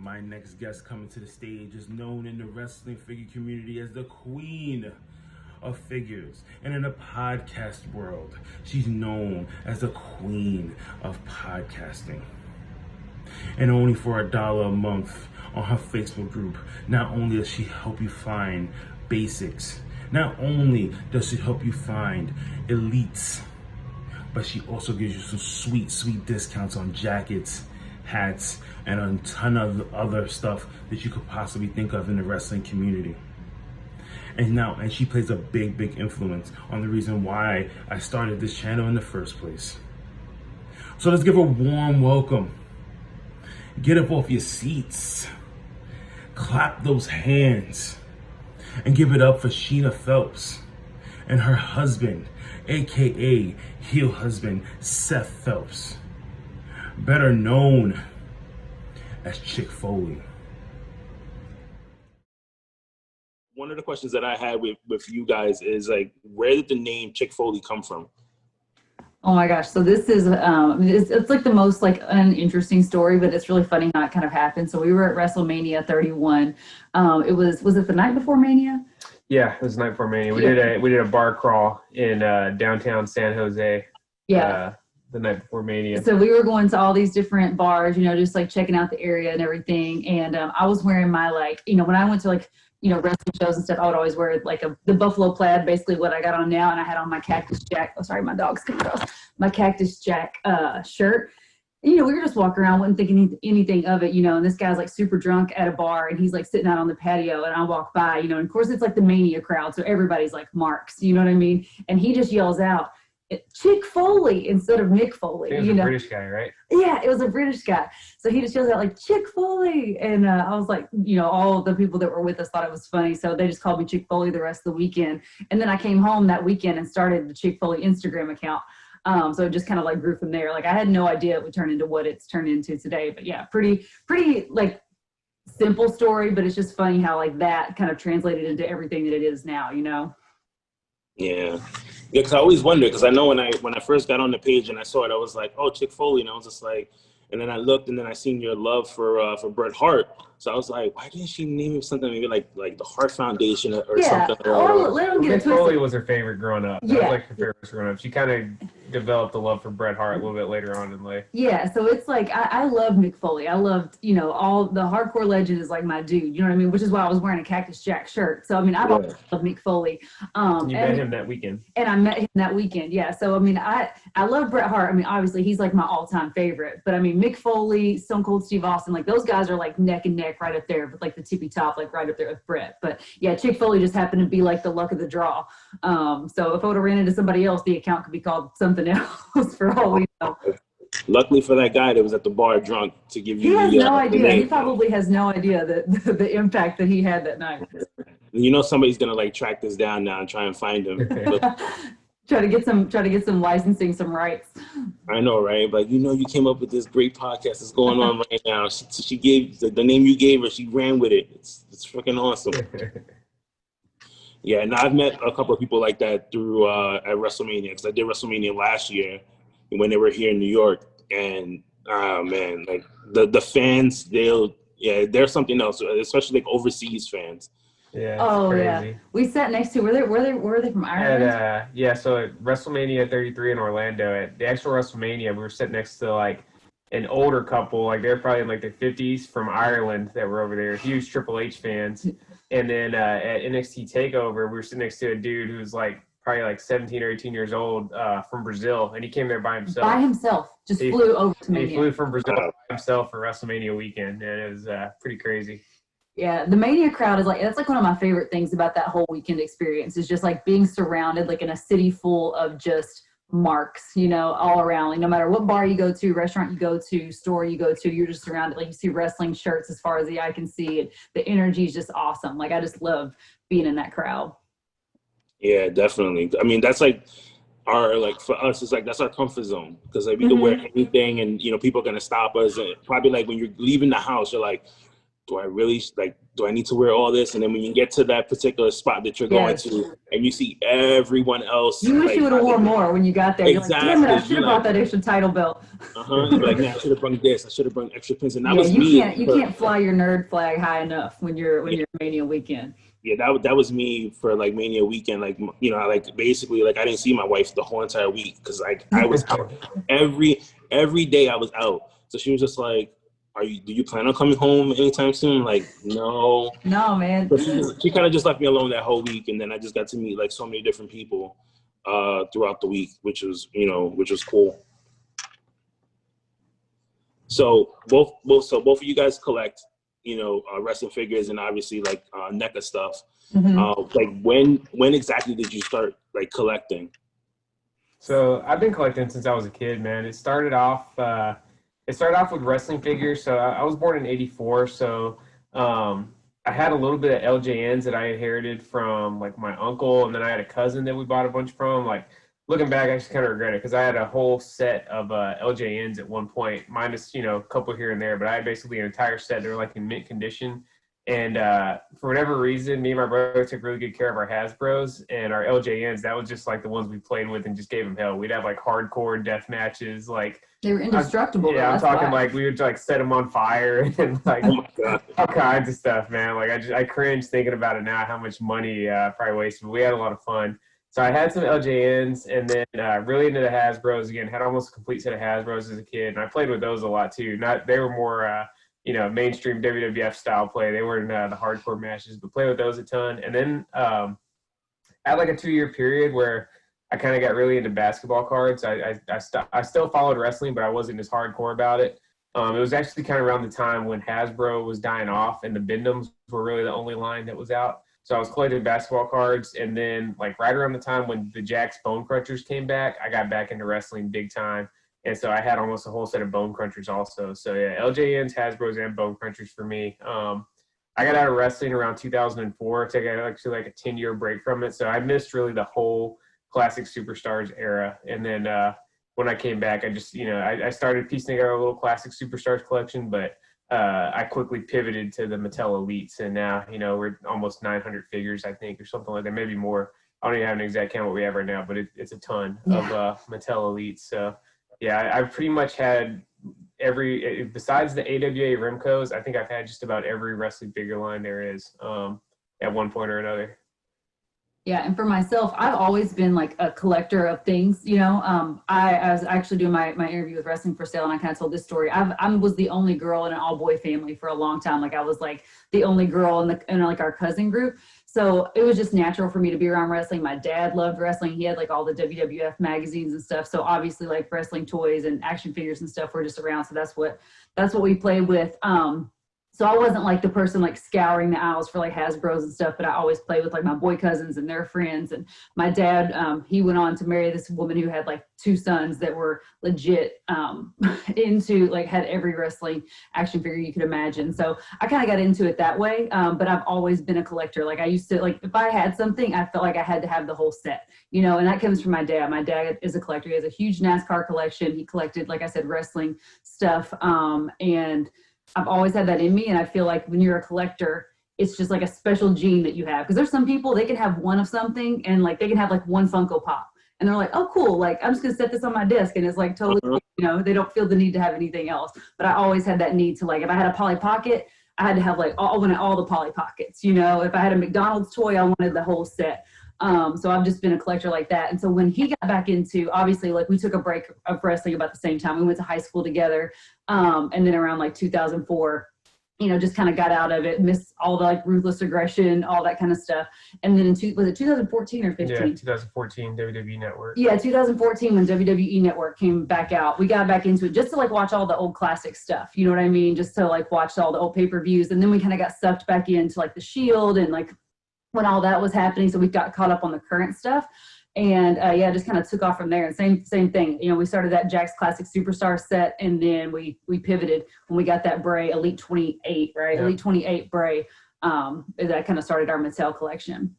My next guest coming to the stage is known in the wrestling figure community as the queen of figures. And in the podcast world, she's known as the queen of podcasting. And only for $1 a month on her Facebook group, not only does she help you find basics, not only does she help you find elites, but she also gives you some sweet discounts on jackets, hats, and a ton of other stuff that you could possibly think of in the wrestling community. And she plays a big influence on the reason why I started this channel in the first place. So let's give a warm welcome. Get up off your seats, clap those hands, and give it up for Sheena Phelps and her husband, aka heel husband, Seth Phelps, better known as CHICKFOLEY. One of the questions that I had with you guys is like, where did the name CHICKFOLEY come from? Oh my gosh. So this is, it's like the most like uninteresting story, but it's really funny how it kind of happened. So we were at WrestleMania 31. Was it the night before Mania? Yeah, it was the night before Mania. We did a bar crawl in downtown San Jose. Yeah. The night before Mania. So we were going to all these different bars, just like checking out the area and everything. And I was wearing my when I went to wrestling shows and stuff, I would always wear the buffalo plaid, basically what I got on now. And I had on my Cactus Jack. Oh, sorry, my dog's coming across. My Cactus Jack shirt. And, we were just walking around, wasn't thinking anything of it, and this guy's like super drunk at a bar and he's like sitting out on the patio and I walk by, and of course it's like the Mania crowd. So everybody's like marks, you know what I mean? And he just yells out, CHICKFOLEY instead of Mick Foley. He was a British guy, right? Yeah, it was a British guy. So he just yells out like CHICKFOLEY. And I was like, all the people that were with us thought it was funny. So they just called me CHICKFOLEY the rest of the weekend. And then I came home that weekend and started the CHICKFOLEY Instagram account. So it just kind of like grew from there. Like I had no idea it would turn into what it's turned into today. But yeah, pretty like simple story, but it's just funny how like that kind of translated into everything that it is now, Yeah, because I always wonder, because I know when I first got on the page and I saw it, I was like, oh, CHICKFOLEY, and I was just like, and then I looked and then I seen your love for Bret Hart, so I was like, why didn't she name him something maybe like the Hart Foundation or something? Mick Foley was her favorite growing up. Yeah. That was like her favorite growing up. She kind of developed a love for Bret Hart a little bit later on in life. Yeah, so it's like I love Mick Foley. I loved, all the hardcore legend is like my dude, you know what I mean? Which is why I was wearing a Cactus Jack shirt. So I mean, I've always loved Mick Foley. You met him that weekend. And I met him that weekend, yeah. So I mean, I love Bret Hart. I mean, obviously he's like my all-time favorite. But I mean, Mick Foley, Stone Cold Steve Austin, like those guys are like neck and neck right up there, but like the tippy top, like right up there with Bret. But yeah, CHICKFOLEY just happened to be like the luck of the draw. So if I would have ran into somebody else, the account could be called something else. For all we know. Luckily for that guy that was at the bar drunk to give you. He has no idea. He probably has no idea the impact that he had that night. Somebody's gonna like track this down now and try and find him. try to get some licensing, some rights. I know, right? But you came up with this great podcast that's going on right now. She gave the name you gave her. She ran with it. It's freaking awesome. Yeah, and I've met a couple of people like that through at WrestleMania, because I did WrestleMania last year when they were here in New York, and man, like the fans, they're something else, especially like overseas fans. Yeah. Oh crazy. Yeah. We sat next to. Were they from Ireland? So at WrestleMania 33 in Orlando, at the actual WrestleMania, we were sitting next to like an older couple, like they're probably in like their 50s, from Ireland, that were over there, huge Triple H fans. And then at NXT TakeOver, we were sitting next to a dude who was like probably like 17 or 18 years old, from Brazil, and he came there by himself. Flew over to Mania. He flew from Brazil by himself for WrestleMania weekend, and it was pretty crazy. Yeah, the Mania crowd is that's like one of my favorite things about that whole weekend experience, is just like being surrounded like in a city full of just marks, all around. Like no matter what bar you go to, restaurant you go to, store you go to, you're just surrounded. Like you see wrestling shirts as far as the eye can see, and the energy is just awesome. Like I just love being in that crowd. Yeah, definitely. I mean, that's like for us, it's like that's our comfort zone, because like we can wear anything, and people are gonna stop us, and probably like when you're leaving the house, you're like, do I really do I need to wear all this? And then when you get to that particular spot that you're going to, and you see everyone else, you wish you would have worn more when you got there. Exactly. You're like, damn it, I should have brought that extra title belt. You're like, man, I should have brought this. I should have brought extra pins. And that was you me. You can't fly your nerd flag high enough when you're Mania weekend. Yeah, that was me for like Mania weekend. Like, you know, like basically like I didn't see my wife the whole entire week because like I was out every day I was out. So she was just like, do you plan on coming home anytime soon? Like, no. No, man. But she kind of just left me alone that whole week, and then I just got to meet like so many different people throughout the week, which was cool. So both of you guys collect, you know, wrestling figures and obviously like NECA stuff. Mm-hmm. Like when exactly did you start like collecting? So I've been collecting since I was a kid, man. It started off with wrestling figures. So I was born in '84. So I had a little bit of LJNs that I inherited from like my uncle, and then I had a cousin that we bought a bunch from. Like looking back, I just kind of regret it because I had a whole set of LJNs at one point, minus, you know, a couple here and there. But I had basically an entire set. They were like in mint condition. And for whatever reason, me and my brother took really good care of our Hasbros, and our LJNs, that was just like the ones we played with and just gave them hell. We'd have like hardcore death matches. Like they were indestructible. I'm talking like we would like set them on fire and like all kinds of stuff, man. Like I cringe thinking about it now, how much money probably wasted. But we had a lot of fun. So I had some LJNs, and then really into the Hasbros again. Had almost a complete set of Hasbros as a kid, and I played with those a lot too. They were more you know, mainstream WWF style play. They weren't the hardcore matches, but play with those a ton. And then I had like a 2-year period where I kind of got really into basketball cards. I still followed wrestling, but I wasn't as hardcore about it. It was actually kind of around the time when Hasbro was dying off and the Bindums were really the only line that was out. So I was collecting basketball cards, and then like right around the time when the Jakks Bone Crunchers came back, I got back into wrestling big time. And so I had almost a whole set of Bone Crunchers also. So yeah, LJNs, Hasbros, and Bone Crunchers for me. I got out of wrestling around 2004. I got actually like a 10-year break from it. So I missed really the whole Classic Superstars era. And then when I came back, I just, you know, I started piecing together a little Classic Superstars collection, but I quickly pivoted to the Mattel Elites. And now, you know, we're almost 900 figures, I think, or something like that, maybe more. I don't even have an exact count what we have right now, but it's a ton of Mattel Elites. So yeah, I've pretty much had besides the AWA Remcos, I think I've had just about every wrestling figure line there is at one point or another. Yeah, and for myself, I've always been like a collector of things, you know. I was actually doing my interview with Wrestling for Sale, and I kind of told this story. I was the only girl in an all-boy family for a long time. Like I was like the only girl in like our cousin group. So it was just natural for me to be around wrestling. My dad loved wrestling. He had like all the WWF magazines and stuff. So obviously like wrestling toys and action figures and stuff were just around. So that's what we played with. So I wasn't like the person like scouring the aisles for like Hasbros and stuff, but I always played with like my boy cousins and their friends. And my dad, he went on to marry this woman who had like 2 sons that were legit into like had every wrestling action figure you could imagine. So I kind of got into it that way. But I've always been a collector. Like I used to, like if I had something, I felt like I had to have the whole set, you know, and that comes from my dad. My dad is a collector. He has a huge NASCAR collection. He collected, like I said, wrestling stuff. And I've always had that in me, and I feel like when you're a collector, it's just like a special gene that you have. Because there's some people, they can have one of something, and like they can have like one Funko Pop, and they're like, oh cool, like I'm just gonna set this on my desk, and it's like totally, you know, they don't feel the need to have anything else. But I always had that need to, like, if I had a Polly Pocket, I had to have like I wanted all the Polly Pockets, you know. If I had a McDonald's toy, I wanted the whole set. So I've just been a collector like that. And so when he got back into, obviously, like we took a break of wrestling about the same time. We went to high school together. And then around like 2004, you know, just kind of got out of it, missed all the like ruthless aggression, all that kind of stuff. And then was it 2014 or 15? Yeah, 2014 WWE Network. Yeah, 2014 when WWE Network came back out, we got back into it just to like watch all the old classic stuff. You know what I mean? Just to like watch all the old pay-per-views. And then we kind of got sucked back into like the Shield and like when all that was happening. So we got caught up on the current stuff. And yeah, just kind of took off from there. And same thing. You know, we started that Jakks Classic Superstar set, and then we pivoted when we got that Bray Elite 28, right? Yeah. Elite 28 Bray. That kind of started our Mattel collection.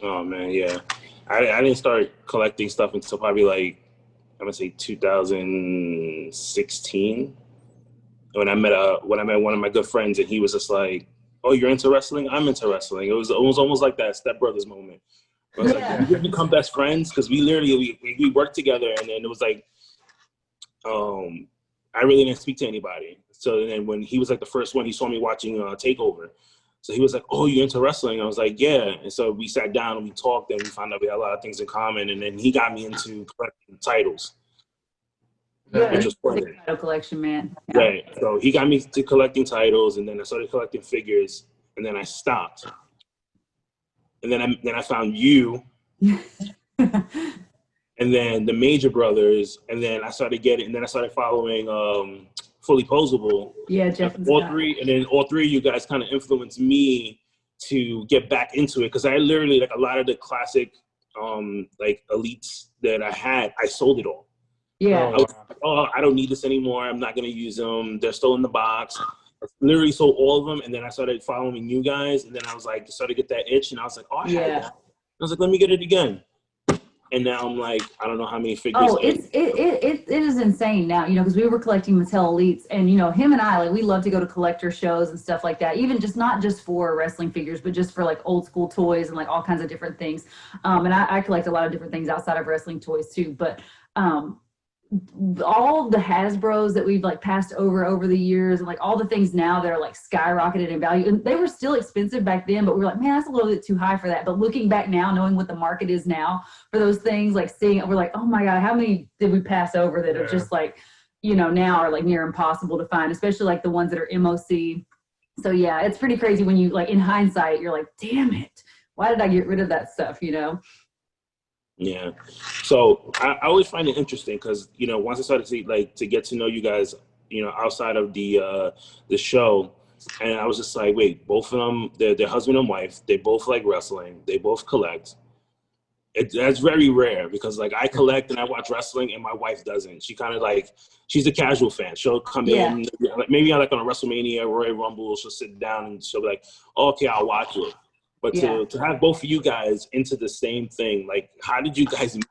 Oh man, yeah. I didn't start collecting stuff until probably like I'm gonna say 2016. when I met one of my good friends, and he was just like, "Oh, you're into wrestling? I'm into wrestling." It was almost like that Step Brothers moment. I was like, "We become best friends," because we worked together, and then it was like, I really didn't speak to anybody. So then when he was like the first one, he saw me watching Takeover. So he was like, "Oh, you into wrestling?" I was like, "Yeah." And so we sat down and we talked, and we found out we had a lot of things in common. And then he got me into collecting titles, which was fun. Title collection, man. Yeah. Right. So he got me to collecting titles, and then I started collecting figures, and then I stopped. And then I found you, and then the Major Brothers, and then I started following Fully Posable. Yeah, Jeff and all Scott. three, and then all three of you guys kind of influenced me to get back into it, because I literally, like, a lot of the classic like elites that I had, I sold it all. Yeah. I was like, "Oh, I don't need this anymore. I'm not gonna use them. They're still in the box." I literally sold all of them, and then I started following you guys, and then I was like, started to get that itch, and I was like, "Oh, I had that." I was like, "Let me get it again." And now I'm like, I don't know how many figures. Oh, it is insane now, you know, because we were collecting Mattel Elites, and, you know, him and I, like, we love to go to collector shows and stuff like that, even just not just for wrestling figures, but just for like old school toys and like all kinds of different things. And I collect a lot of different things outside of wrestling toys too, but all the Hasbros that we've like passed over the years, and like all the things now that are like skyrocketed in value, and they were still expensive back then, but we were like, man, that's a little bit too high for that. But looking back now, knowing what the market is now for those things, like seeing it, we're like, oh my God, how many did we pass over that are just like, you know, now are like near impossible to find, especially like the ones that are MOC. So yeah, it's pretty crazy when you, like, in hindsight, you're like, damn it, why did I get rid of that stuff, you know? Yeah. So I always find it interesting because, you know, once I started to get to know you guys, you know, outside of the show, and I was just like, wait, both of them, they're husband and wife. They both like wrestling. They both collect. That's very rare, because like I collect and I watch wrestling, and my wife doesn't. She kind of like, she's a casual fan. She'll come in, maybe like on a WrestleMania, Royal Rumble, she'll sit down and she'll be like, oh, okay, I'll watch it. But to have both of you guys into the same thing, like, how did you guys meet?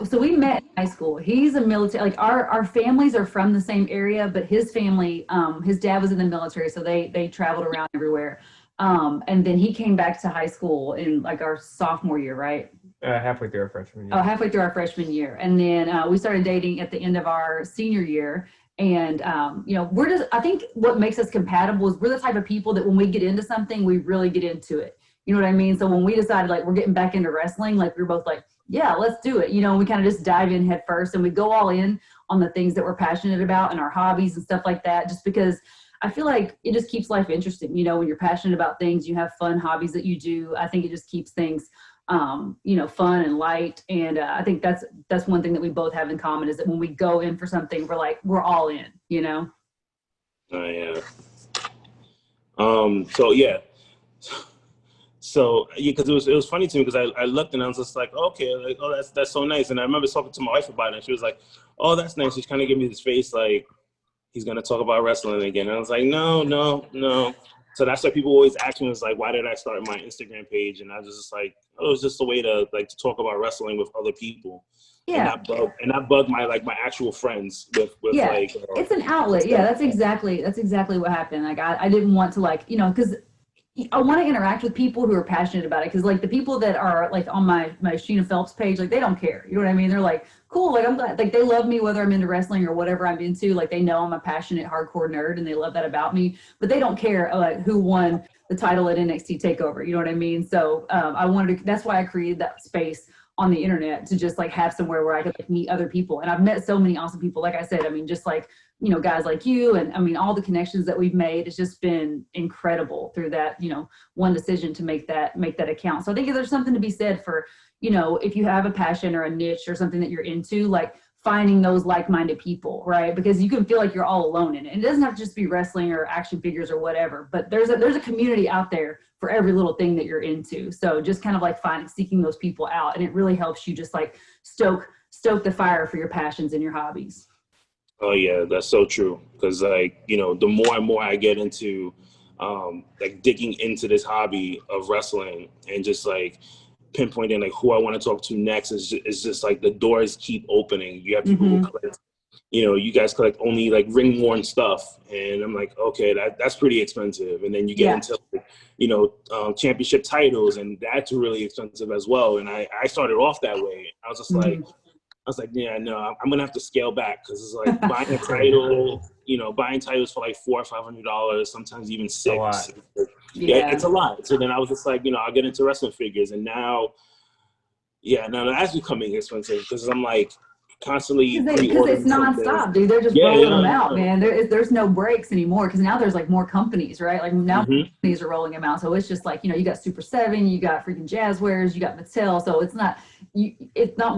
So we met in high school. He's a military, like our families are from the same area, but his family, his dad was in the military, so they traveled around everywhere. And then he came back to high school in like our sophomore year, right? Halfway through our freshman year. Oh, halfway through our freshman year. And then we started dating at the end of our senior year. And, you know, I think what makes us compatible is we're the type of people that when we get into something, we really get into it. You know what I mean? So when we decided like we're getting back into wrestling, like we were both like, yeah, let's do it. You know, we kind of just dive in head first, and we go all in on the things that we're passionate about and our hobbies and stuff like that, just because I feel like it just keeps life interesting. You know, when you're passionate about things, you have fun hobbies that you do. I think it just keeps things, you know, fun and light. And I think that's one thing that we both have in common, is that when we go in for something, we're all in, you know? Oh, yeah. So, yeah. So, yeah, because it was funny to me, because I looked and I was just like, okay, like, oh, that's so nice. And I remember talking to my wife about it, and she was like, oh, that's nice. She kind of gave me this face like, he's going to talk about wrestling again. And I was like, no. So that's why people always ask me, is like, why did I start my Instagram page? And I was just like, oh, it's just a way to like to talk about wrestling with other people. Yeah. And not bug my actual friends with like. It's an outlet. Yeah, that's exactly what happened. Like I didn't want to, like, you know, because I want to interact with people who are passionate about it, because like the people that are like on my Sheena Phelps page, like they don't care. You know what I mean? They're like, cool, like I'm glad, like they love me whether I'm into wrestling or whatever I'm into. Like they know I'm a passionate hardcore nerd and they love that about me, but they don't care like who won the title at NXT TakeOver. You know what I mean? So that's why I created that space on the internet, to just like have somewhere where I could like meet other people. And I've met so many awesome people. Like I said, I mean, just like, you know, guys like you, and I mean, all the connections that we've made, it's just been incredible through that, you know, one decision to make that account. So I think there's something to be said for, you know, if you have a passion or a niche or something that you're into, like finding those like-minded people, right? Because you can feel like you're all alone in it. And it doesn't have to just be wrestling or action figures or whatever, but there's a community out there for every little thing that you're into. So just kind of like seeking those people out, and it really helps you just like stoke the fire for your passions and your hobbies. Oh yeah, that's so true. Because like, you know, the more and more I get into like digging into this hobby of wrestling and just like pinpointing like who I want to talk to next, is just like the doors keep opening. You have people who collect you guys collect only like ring worn stuff. And I'm like, okay, that's pretty expensive. And then you get into, championship titles, and that's really expensive as well. And I started off that way. I was just like, yeah, no, I'm going to have to scale back, because it's like buying a title, buying titles for like $400 or $500, sometimes even $600. Yeah, it's a lot. So then I was just like, I'll get into wrestling figures. And now that's becoming expensive, because I'm like constantly because it's nonstop, dude. They're just rolling them out, man. There's no breaks anymore, because now there's like more companies, right? Like now companies are rolling them out. So it's just like, you got Super 7, you got freaking Jazzwares, you got Mattel. So it's not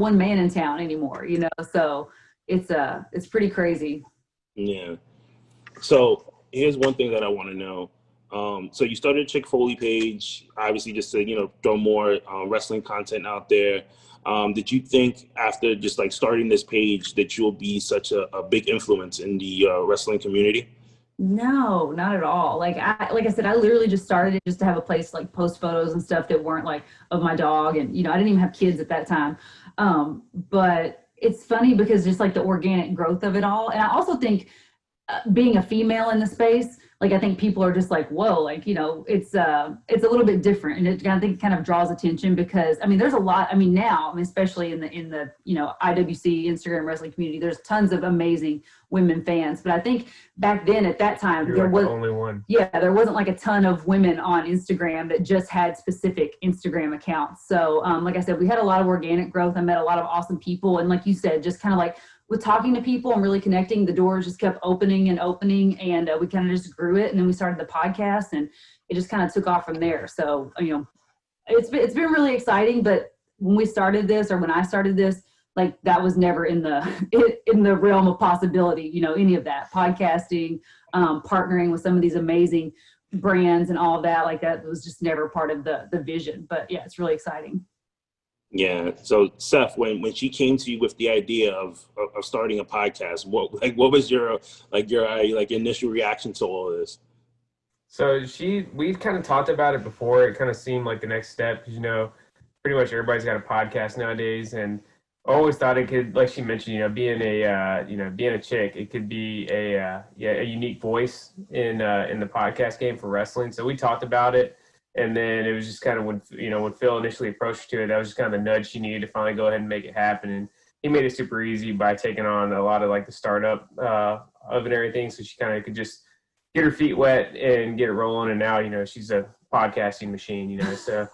one man in town anymore, So it's pretty crazy. Yeah. So here's one thing that I want to know. So you started a CHICKFOLEY page, obviously, just to, throw more wrestling content out there. Did you think after just like starting this page that you'll be such a big influence in the wrestling community? No, not at all. Like I said, I literally just started it just to have a place to like post photos and stuff that weren't like of my dog. And, I didn't even have kids at that time. But it's funny because just like the organic growth of it all. And I also think being a female in the space, like I think people are just like, whoa, like, it's a little bit different. And I think it kind of draws attention because, there's a lot, now, especially in the IWC, Instagram wrestling community, there's tons of amazing women fans. But I think back then at that time, there was only one. Yeah, there wasn't like a ton of women on Instagram that just had specific Instagram accounts. So like I said, we had a lot of organic growth. I met a lot of awesome people. And like you said, just kind of like with talking to people and really connecting, the doors just kept opening and we kind of just grew it. And then we started the podcast, and it just kind of took off from there. So, it's been really exciting, but when we started this, or when I started this, like that was never in the realm of possibility, any of that podcasting, partnering with some of these amazing brands and all of that, like that was just never part of the vision. But yeah, it's really exciting. Yeah. So Seth, when she came to you with the idea of starting a podcast, what was your initial reaction to all of this? So we'd kind of talked about it before. It kind of seemed like the next step, because, pretty much everybody's got a podcast nowadays. And I always thought it could, like she mentioned, being a chick, it could be a unique voice in the podcast game for wrestling. So we talked about it. And then it was just kind of when Phil initially approached her to it, that was just kind of the nudge she needed to finally go ahead and make it happen. And he made it super easy by taking on a lot of like the startup of it and everything. So she kind of could just get her feet wet and get it rolling. And now, she's a podcasting machine, so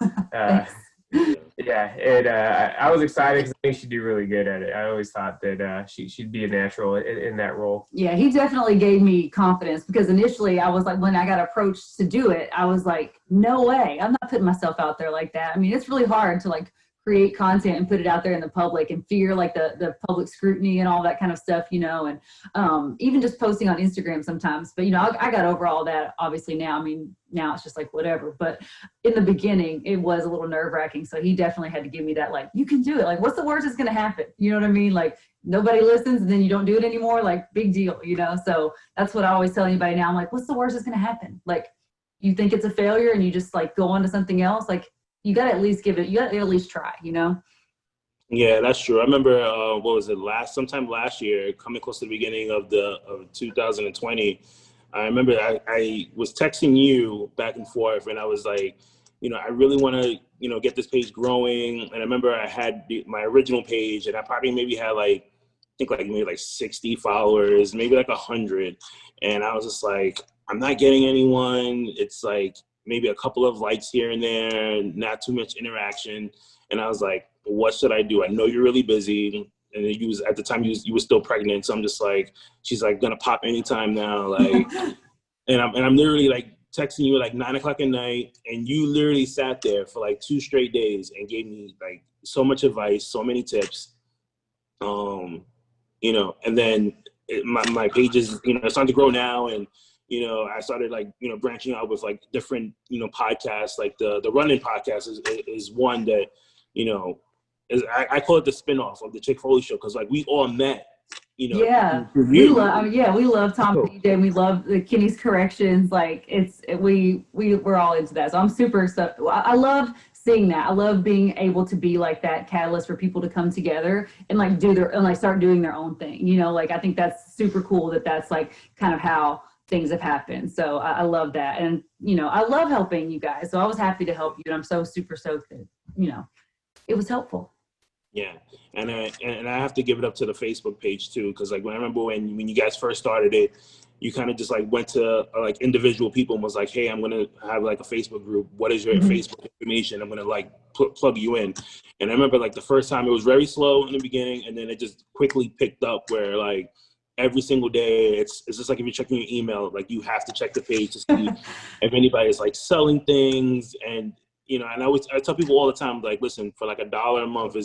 I was excited because I think she'd do really good at it. I always thought that she'd be a natural in that role. Yeah, he definitely gave me confidence, because initially I was like, when I got approached to do it, I was like, no way, I'm not putting myself out there like that. It's really hard to like create content and put it out there in the public and fear like the public scrutiny and all that kind of stuff, and even just posting on Instagram sometimes. But, I got over all that obviously now. Now it's just like whatever. But in the beginning, it was a little nerve wracking. So he definitely had to give me that, like, you can do it. Like, what's the worst that's going to happen? You know what I mean? Like, nobody listens and then you don't do it anymore. Like, big deal, So that's what I always tell anybody now. I'm like, what's the worst that's going to happen? Like, you think it's a failure and you just like go on to something else. Like, you got to at least at least try, Yeah, that's true. I remember, sometime last year, coming close to the beginning of 2020, I remember I was texting you back and forth, and I was like, I really want to, get this page growing. And I remember I had my original page, and I probably maybe had maybe 60 followers, maybe 100. And I was just like, I'm not getting anyone. It's like maybe a couple of likes here and there, not too much interaction. And I was like, what should I do? I know you're really busy. And at the time you were still pregnant. So I'm just like, she's like gonna pop anytime now. Like, and I'm literally like texting you at 9 o'clock at night. And you literally sat there for 2 straight days and gave me so much advice, so many tips. And then my page is, it's starting to grow now. And, I started branching out with different, podcasts, like the running podcast is one that, I call it the spinoff of the CHICKFOLEY show. Cause we all met, Yeah. We love Tom and DJ, and we love the Kenny's corrections. Like we're all into that. So I'm super excited. I love seeing that. I love being able to be like that catalyst for people to come together and like start doing their own thing. You know, like I think that's super cool that that's like kind of how things have happened. So I love that. And, you know, I love helping you guys. So I was happy to help you. And I'm so super stoked that, you know, it was helpful. Yeah, and I have to give it up to the Facebook page too, because like when I remember when you guys first started it, you kind of just like went to like individual people and was like, hey, I'm gonna have like a Facebook group. What is your Facebook information? I'm gonna like plug you in. And I remember like the first time it was very slow in the beginning, and then it just quickly picked up where like every single day it's just like if you're checking your email, like you have to check the page to see if anybody's like selling things. And you know, and I tell people all the time, like, listen, for like $1 a month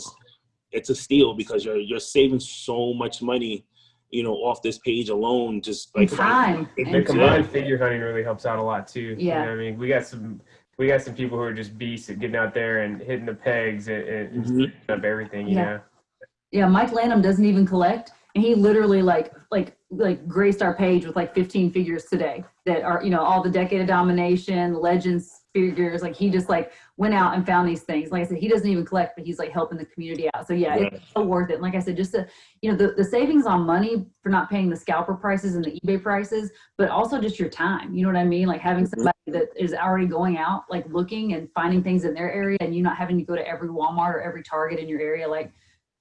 it's a steal, because you're saving so much money, you know, off this page alone. Just like time. The combined figure hunting really helps out a lot too. Yeah. You know what I mean? We got some people who are just beasts at getting out there and hitting the pegs and setting up everything, you know? Yeah, Mike Lanham doesn't even collect, and he literally like graced our page with like 15 figures today that are, you know, all the Decade of Domination, Legends figures. Like he just like went out and found these things. Like I said, he doesn't even collect, but he's like helping the community out. So yeah, it's so worth it. And like I said, just to, you know, the savings on money for not paying the scalper prices and the eBay prices, but also just your time. You know what I mean? Like having somebody that is already going out, like looking and finding things in their area, and you not having to go to every Walmart or every Target in your area, like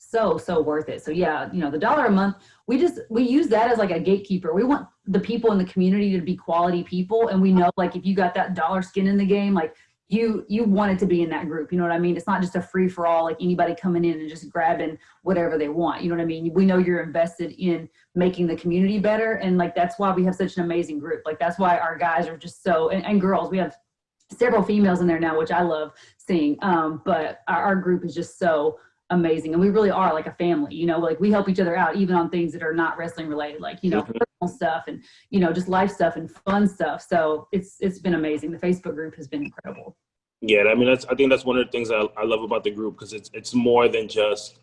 so worth it. So yeah, you know, the $1 a month, we use that as like a gatekeeper. We want the people in the community to be quality people, and we know like if you got that dollar skin in the game, like you want it to be in that group. You know what I mean? It's not just a free for all, like anybody coming in and just grabbing whatever they want. You know what I mean? We know you're invested in making the community better, and like that's why we have such an amazing group. Like that's why our guys are just so, and girls, we have several females in there now, which I love seeing. But our group is just so amazing, and we really are like a family. You know, like we help each other out even on things that are not wrestling related, like, you know, personal stuff and, you know, just life stuff and fun stuff. So it's been amazing. The Facebook group has been incredible. Yeah, I mean, I think that's one of the things I love about the group, because it's more than just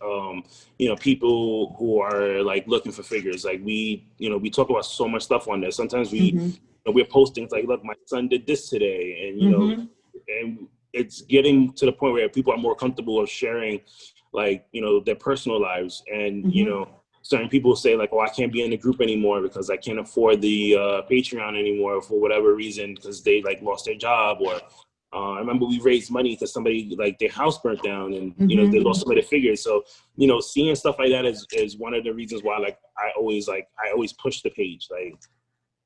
you know, people who are like looking for figures. Like we talk about so much stuff on there. Sometimes we're posting like, look, my son did this today, and you know, and it's getting to the point where people are more comfortable of sharing, like, you know, their personal lives. And you know, certain people say like, oh, I can't be in the group anymore because I can't afford the Patreon anymore for whatever reason, because they like lost their job, or I remember we raised money because somebody, like, their house burnt down, and you know, they lost some of their figures. So, you know, seeing stuff like that is one of the reasons why like I always push the page, like,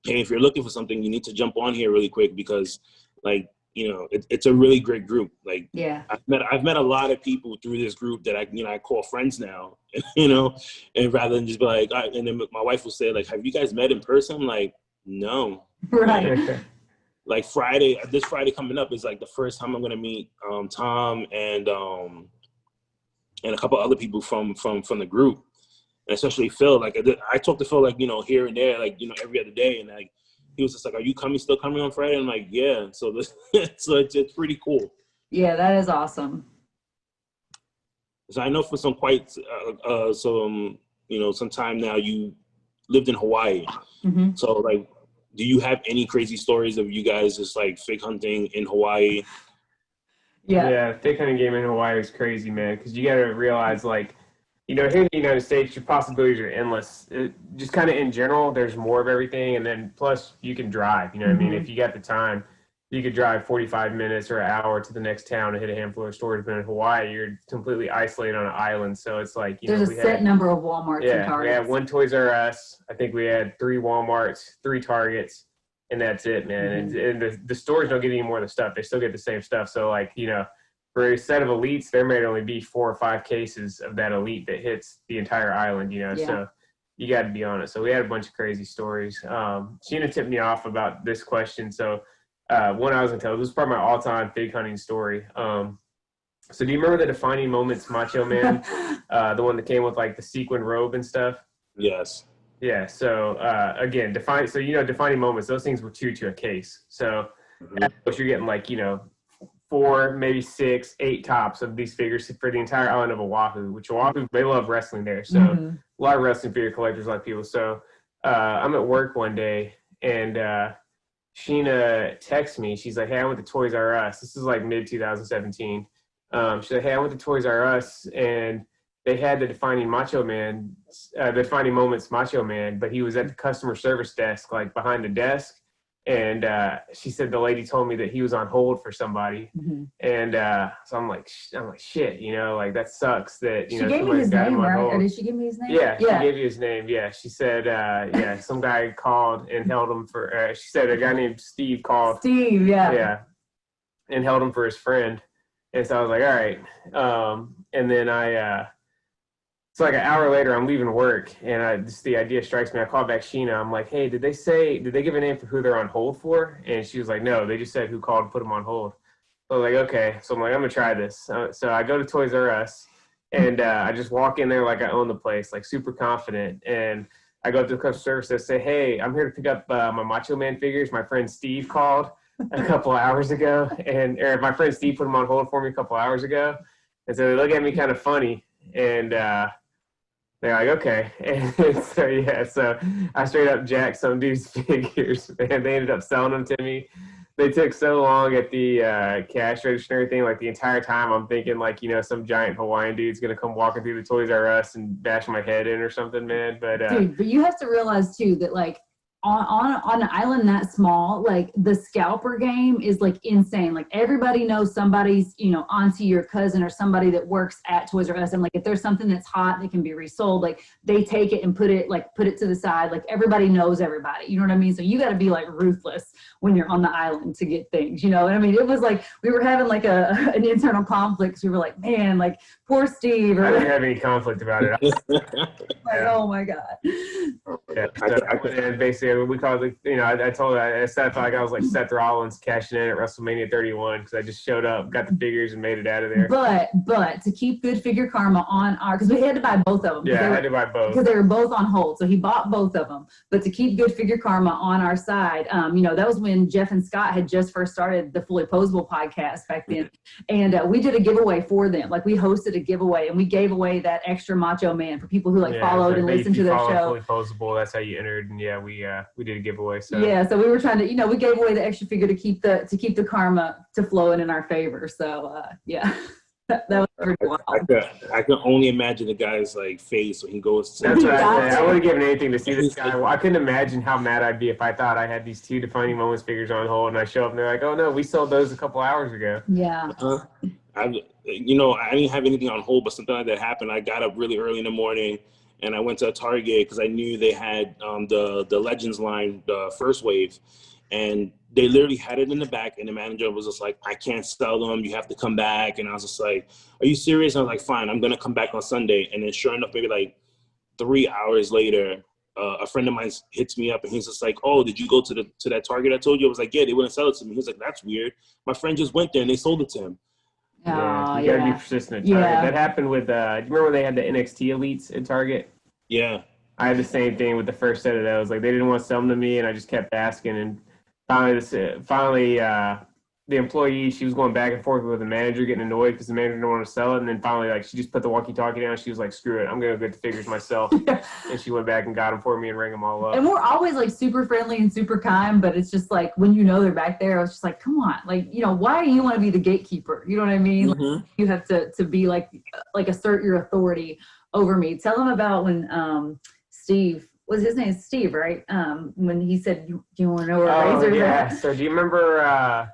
hey, if you're looking for something, you need to jump on here really quick, because like, you know, it's a really great group. Like, yeah, I've met a lot of people through this group that I call friends now, you know, and rather than just be like, and then my wife will say like, have you guys met in person? I'm like, no. right. Like this Friday coming up is like the first time I'm gonna meet Tom and a couple other people from the group, and especially Phil. Like I talk to Phil, like, you know, here and there, like, you know, every other day, and like he was just like, "Are you still coming on Friday?" I'm like, "Yeah." So it's pretty cool. Yeah, that is awesome. So I know for some you know, some time now you lived in Hawaii. So like, do you have any crazy stories of you guys just like fig hunting in Hawaii? Yeah, fig hunting game in Hawaii is crazy, man, because you got to realize, like, you know, here in the United States, your possibilities are endless. Just kind of in general, there's more of everything, and then plus you can drive. You know what I mean? If you got the time, you could drive 45 minutes or an hour to the next town and hit a handful of stores. But in Hawaii, you're completely isolated on an island, so it's like, you there's know, a set number of Walmarts and Targets. We had one Toys R Us. I think we had 3 Walmarts, 3 Targets, and that's it, man. And the stores don't get any more of the stuff. They still get the same stuff. So, like, you know, for a set of elites, there may only be 4 or 5 cases of that elite that hits the entire island, you know. So you got to be on it. So we had a bunch of crazy stories. Sheena tipped me off about this question. So one I was going to tell, this is probably my all-time fig hunting story. So do you remember the Defining Moments Macho Man? The one that came with like the sequin robe and stuff? Yes. Yeah. So again, Defining Moments, those things were 2 to a case. So what you're getting, like, you know, 4, maybe 6, 8 tops of these figures for the entire island of Oahu, which Oahu, they love wrestling there. So a lot of wrestling figure collectors, like people. So I'm at work one day, and Sheena texts me. She's like, hey, I went to Toys R Us. This is like mid-2017. She's like, hey, I went to Toys R Us, and they had the Defining Moments Macho Man, but he was at the customer service desk, like behind the desk. And she said the lady told me that he was on hold for somebody. Mm-hmm. And so I'm like, shit, you know, like that sucks that, you She know, gave me his got him name, on right? hold. Or did she give me his name? Yeah, she gave you his name. Yeah, she said, some guy called and held him for, she said a guy named Steve called. Steve, yeah. Yeah, and held him for his friend. And so I was like, all right. And then so like an hour later, I'm leaving work, and the idea strikes me. I call back Sheena. I'm like, hey, did they give a name for who they're on hold for? And she was like, no, they just said who called and put them on hold. So I was like, okay. So I'm like, I'm going to try this. So I go to Toys R Us, and I just walk in there like I own the place, like super confident. And I go to the customer service and say, hey, I'm here to pick up my Macho Man figures. My friend Steve called a couple hours ago, or my friend Steve put them on hold for me a couple hours ago. And so they look at me kind of funny, and they're like, okay. And so I straight up jacked some dude's figures, and they ended up selling them to me. They took so long at the cash register and everything. Like the entire time I'm thinking like, you know, some giant Hawaiian dude's going to come walking through the Toys R Us and bash my head in or something, man. But dude, but you have to realize too that like on an island that small, like the scalper game is like insane. Like everybody knows somebody's, you know, auntie or cousin or somebody that works at Toys R Us. And like if there's something that's hot that can be resold, like they take it and put it to the side. Like everybody knows everybody. You know what I mean? So you got to be like ruthless when you're on the island to get things, you know? And I mean, it was like we were having like an internal conflict. So we were like, man, like poor Steve. I didn't have any conflict about it. Like, oh my God. Yeah, and basically we called it, you know, I told her, I said like I was like Seth Rollins cashing in at WrestleMania 31 because I just showed up, got the figures, and made it out of there. But to keep good figure karma on our, because we had to buy both of them. Yeah, I had to buy both because they were both on hold. So he bought both of them. But to keep good figure karma on our side, you know, that was when Jeff and Scott had just first started the Fully Posable podcast back then, and we did a giveaway for them. Like we hosted a giveaway, and we gave away that extra Macho Man for people who followed and listened to their show. Fully Posable, that's how you entered, and yeah, we did a giveaway. So yeah, so we were trying to, you know, we gave away the extra figure to keep the karma to flowing in our favor. So yeah, that was pretty wild. I can only imagine the guy's like face when he goes to. That's what I said. I would have given anything to see this guy. Well, I couldn't imagine how mad I'd be if I thought I had these two Defining Moments figures on hold, and I show up and they're like, "Oh no, we sold those a couple hours ago." Yeah. I didn't have anything on hold, but something like that happened. I got up really early in the morning, and I went to a Target because I knew they had the Legends line, the first wave, and they literally had it in the back, and the manager was just like, I can't sell them. You have to come back. And I was just like, are you serious? And I was like, fine, I'm going to come back on Sunday. And then sure enough, maybe like 3 hours later, a friend of mine hits me up, and he's just like, oh, did you go to that Target I told you? I was like, yeah, they wouldn't sell it to me. He was like, that's weird. My friend just went there, and they sold it to him. Yeah, you gotta be persistent at Target. Yeah. That happened with, do you remember when they had the NXT Elites at Target? Yeah. I had the same thing with the first set of those. Like, they didn't want to sell them to me, and I just kept asking. And finally, the employee, she was going back and forth with the manager, getting annoyed because the manager didn't want to sell it. And then finally, like, she just put the walkie-talkie down. She was like, screw it, I'm going to get the figures myself. And she went back and got them for me and rang them all up. And we're always, like, super friendly and super kind, but it's just, like, when you know they're back there, it's just like, come on. Like, you know, why do you want to be the gatekeeper? You know what I mean? Mm-hmm. Like, you have to be, like, assert your authority over me. Tell them about when Steve, was his name Steve, right? When he said, do you want to know where Razor's at? So do you remember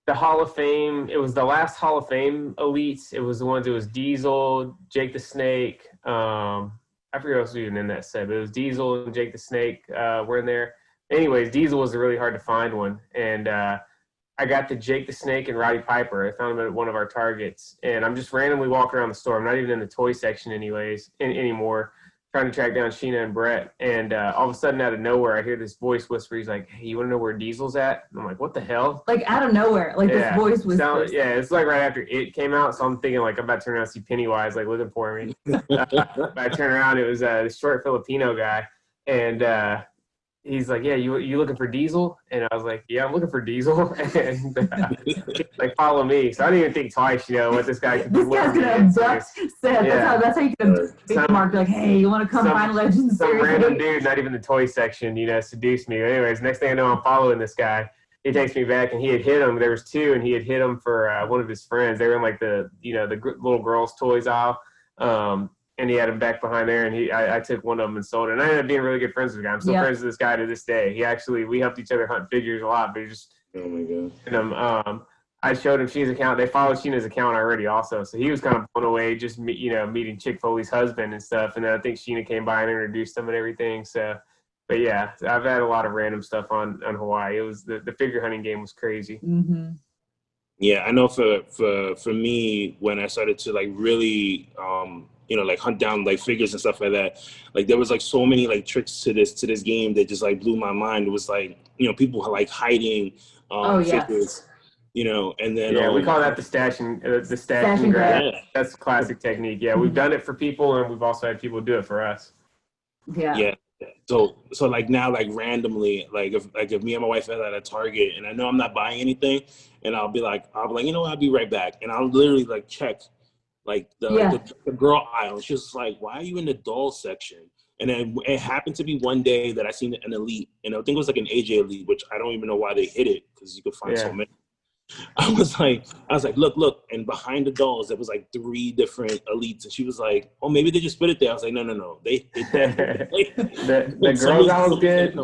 the Hall of Fame? It was the last Hall of Fame elites. It was the ones, it was Diesel, Jake the Snake. I forget what else was even in that set, but it was Diesel and Jake the Snake were in there. Anyways, Diesel was a really hard to find one. And I got the Jake the Snake and Roddy Piper. I found them at one of our Targets. And I'm just randomly walking around the store. I'm not even in the toy section anymore. Trying to track down Sheena and Brett, and all of a sudden, out of nowhere, I hear this voice whisper. He's like, "Hey, you want to know where Diesel's at?" And I'm like, "What the hell?" Like out of nowhere, like this voice whisper. Yeah, it's like right after It came out, so I'm thinking like I'm about to turn around and see Pennywise like looking for me. But I turn around, it was this short Filipino guy, and he's like, "Yeah, you looking for Diesel?" And I was like, "Yeah, I'm looking for Diesel." And like, follow me. So I didn't even think twice, you know, what this guy could do. This guy's gonna abduct Seth. Yeah. That's how you can mark. Like, hey, you want to come find Legends? Some random dude, not even the toy section, you know, seduced me. Anyways, next thing I know, I'm following this guy, he takes me back, and he had hit them. There was two, and he had hit them for one of his friends. They were in like the little girls' toys aisle, and he had them back behind there. And I took one of them and sold it. And I ended up being really good friends with the guy. I'm still friends with this guy to this day. We helped each other hunt figures a lot, but he just oh my god. And I showed him Sheena's account. They followed Sheena's account already, also. So he was kind of blown away, just meeting CHICKFOLEY's husband and stuff. And then I think Sheena came by and introduced him and everything. So. But yeah, I've had a lot of random stuff on Hawaii. It was the figure hunting game was crazy. Mm-hmm. Yeah, I know for me, when I started to like really like hunt down like figures and stuff like that, like there was like so many like tricks to this game that just like blew my mind. It was like, people like hiding figures, and then we call that the stash and grab. Yeah. That's classic technique. Yeah, we've done it for people, and we've also had people do it for us. Yeah. So like now, like randomly, like if me and my wife are at a Target and I know I'm not buying anything, and I'll be like, I'll be right back, and I'll literally like check like the girl aisle. And she's like, why are you in the doll section? And then it happened to be one day that I seen an Elite, and I think it was like an AJ Elite, which I don't even know why they hit it, because you could find so many. I was like, look, and behind the dolls, there was like 3 different Elites, and she was like, oh, maybe they just put it there. I was like, no, they hit that. the girls aisle is good.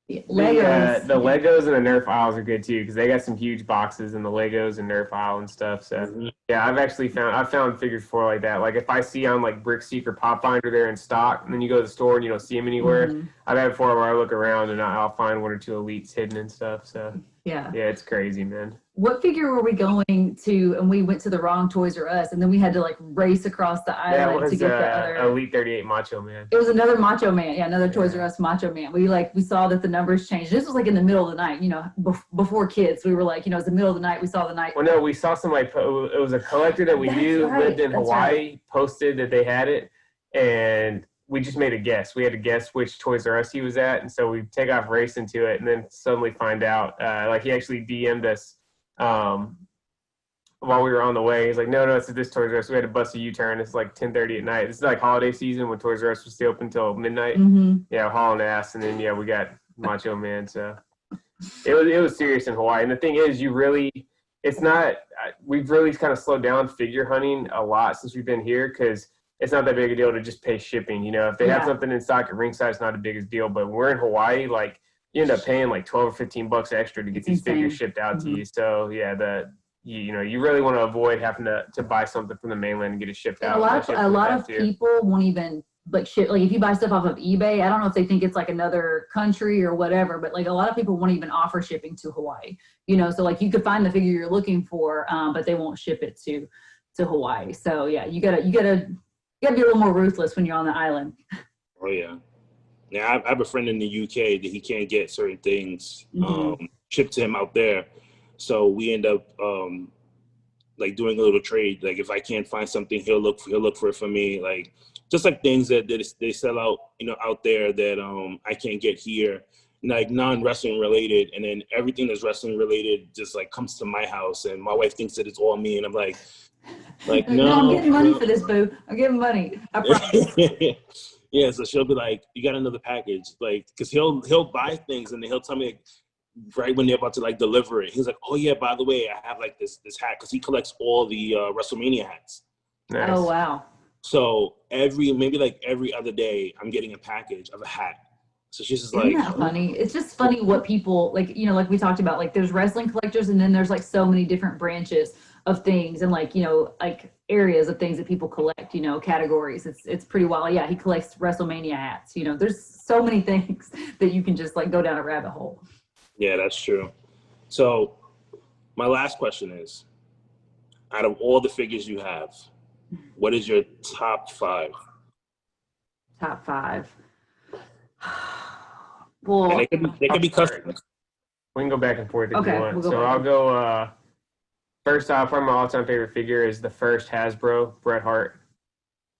The Legos and the Nerf aisles are good too, because they got some huge boxes in the Legos and Nerf aisle and stuff. So yeah, I've found figures before like that. Like if I see on like BrickSeek or Pop Finder they're in stock, and then you go to the store and you don't see them anywhere. I've had before where I look around and I'll find 1 or 2 Elites hidden and stuff. So yeah, it's crazy, man. What figure were we going to? And we went to the wrong Toys R Us, and then we had to like race across the island to get the other Elite 38 Macho Man. It was another Macho Man, another Toys R Us Macho Man. We saw that the numbers changed. This was like in the middle of the night, before kids. We were like, it was the middle of the night. We saw the night. Well, no, we saw somebody. It was a collector that we knew lived in Hawaii. Posted that they had it, and we just made a guess. We had to guess which Toys R Us he was at, and so we take off racing to it, and then suddenly find out like he actually DM'd us while we were on the way. He's like, no, it's at this Toys R Us. We had to bust a U-turn. It's like 10:30 at night. This is like holiday season when Toys R Us was still open until midnight. Yeah, hauling ass, and then we got Macho Man. So it was serious in Hawaii. And the thing is, we've really kind of slowed down figure hunting a lot since we've been here, because it's not that big a deal to just pay shipping. If they have something in stock at ringside, it's not the biggest deal. But when we're in Hawaii, like you end up paying like $12 or $15 extra to get these figures shipped out to you. So yeah, you really want to avoid having to buy something from the mainland and get it shipped out. A lot of people won't even like ship. Like if you buy stuff off of eBay, I don't know if they think it's like another country or whatever, but like a lot of people won't even offer shipping to Hawaii. So like you could find the figure you're looking for, but they won't ship it to Hawaii. So yeah, you gotta be a little more ruthless when you're on the island. Oh yeah. Yeah, I have a friend in the UK that he can't get certain things shipped to him out there. So we end up like doing a little trade. Like if I can't find something, he'll look for it for me. Like just like things that they sell out, out there that I can't get here, like non-wrestling related. And then everything that's wrestling related just like comes to my house, and my wife thinks that it's all me, and I'm like no, I'm getting money for this, boo. I'm getting money. I promise. Yeah, so she'll be like, you got another package, like, because he'll buy things and then he'll tell me like, right when they're about to like deliver it. He's like, oh yeah, by the way, I have like this hat, because he collects all the WrestleMania hats. Nice. Oh wow. So every other day, I'm getting a package of a hat. So she's just Isn't that funny? It's just funny what people like. Like we talked about, like there's wrestling collectors, and then there's like so many different branches of things, and like like areas of things that people collect. Categories. It's pretty wild. Yeah, he collects WrestleMania hats. There's so many things that you can just like go down a rabbit hole. Yeah, that's true. So my last question is, out of all the figures you have, what is your top 5? Top 5. Well, and they could be custom. We can go back and forth if you want. We'll I'll go first off. One of my all-time favorite figure is the first Hasbro Bret Hart.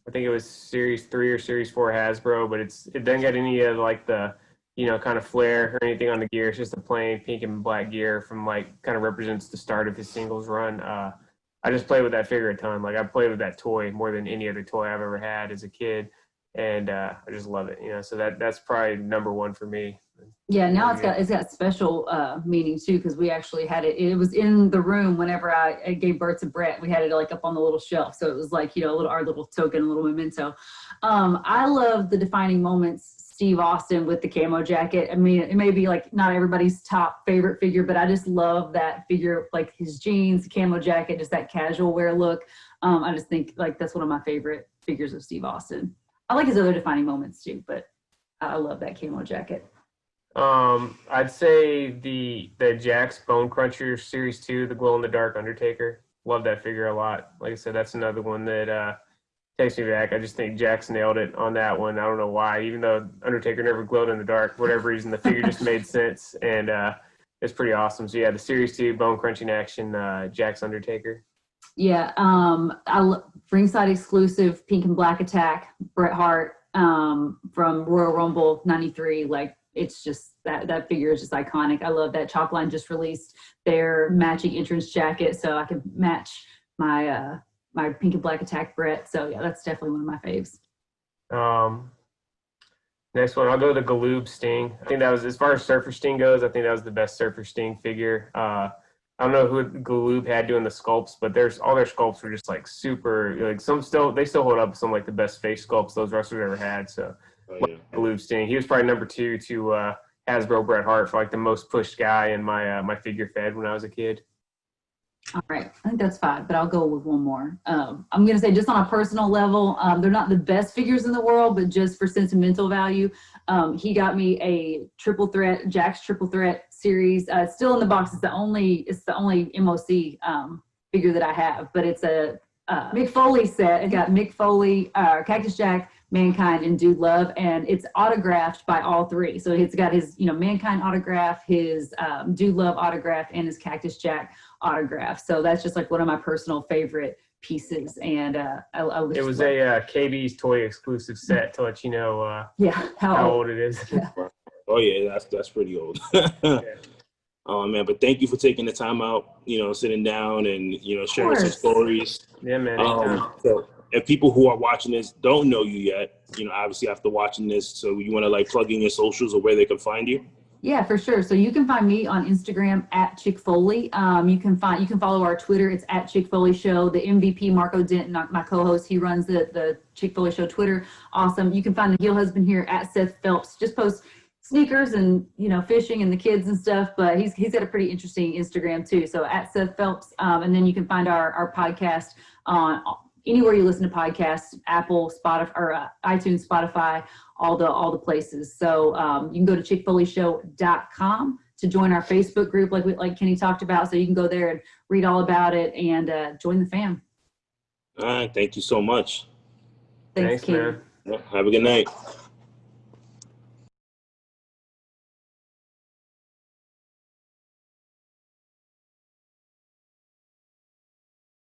I think it was Series 3 or Series 4 Hasbro, but it doesn't get any of like the kind of flair or anything on the gear. It's just a plain pink and black gear from like kind of represents the start of his singles run. I just played with that figure a ton. Like I played with that toy more than any other toy I've ever had as a kid. And I just love it, So that's probably number 1 for me. Yeah, now it's got special meaning too, because we actually had it. It was in the room whenever I gave birth to Brett. We had it like up on the little shelf, so it was like our little token, a little memento. I love the defining moments. Steve Austin with the camo jacket. I mean, it may be like not everybody's top favorite figure, but I just love that figure, like his jeans, the camo jacket, just that casual wear look. I just think like that's one of my favorite figures of Steve Austin. I like his other defining moments too, but I love that camo jacket. I'd say the Jax Bone Cruncher Series 2, the glow in the dark Undertaker. Love that figure a lot. Like I said, that's another one that takes me back. I just think Jax nailed it on that one. I don't know why, even though Undertaker never glowed in the dark, for whatever reason, the figure just made sense, and it's pretty awesome. So yeah, the Series 2 bone crunching action Jax Undertaker. Yeah, ringside exclusive pink and black attack Bret Hart from Royal Rumble '93. Like, it's just that figure is just iconic. I love that. Chalkline just released their matching entrance jacket, so I can match my my pink and black attack Bret. So yeah, that's definitely one of my faves. Next one, I'll go the Galoob Sting. I think that was, as far as Surfer Sting goes, I think that was the best Surfer Sting figure. I don't know who Galoob had doing the sculpts, but all their sculpts were just like super, like they still hold up some like the best face sculpts those wrestlers ever had. So Galoob Sting, he was probably number 2 to Hasbro Bret Hart for like the most pushed guy in my figure fed when I was a kid. All right, I think that's 5, but I'll go with one more. I'm going to say, just on a personal level, they're not the best figures in the world, but just for sentimental value, he got me a triple threat, Jack's triple threat series. It's still in the box. It's the only MOC figure that I have, but it's a Mick Foley set. It got Mick Foley, Cactus Jack, Mankind, and Dude Love, and it's autographed by all 3. So it's got his Mankind autograph, his Dude Love autograph, and his Cactus Jack autograph. So that's just like one of my personal favorite pieces, and it was a KB's toy exclusive set to let you know how old it is. Yeah. Oh yeah, that's pretty old. Yeah. Oh man, but thank you for taking the time out, sitting down and sharing some stories. Yeah, man. So if people who are watching this don't know you yet, obviously after watching this, so you want to like plug in your socials or where they can find you? Yeah, for sure. So you can find me on Instagram at CHICKFOLEY. You can follow our Twitter. It's at CHICKFOLEY Show. The MVP, Marco Denton, my co-host, he runs the CHICKFOLEY Show Twitter. Awesome. You can find the Heel Husband here at Seth Phelps. Just post sneakers and fishing and the kids and stuff, but he's got a pretty interesting Instagram too. So at Seth Phelps, and then you can find our podcast on anywhere you listen to podcasts, Apple, Spotify, or iTunes, Spotify, all the places. So you can go to chickfoleyshow.com to join our Facebook group, like Kenny talked about. So you can go there and read all about it and join the fam. All right, thank you so much. Thanks Kenny. Man. Have a good night.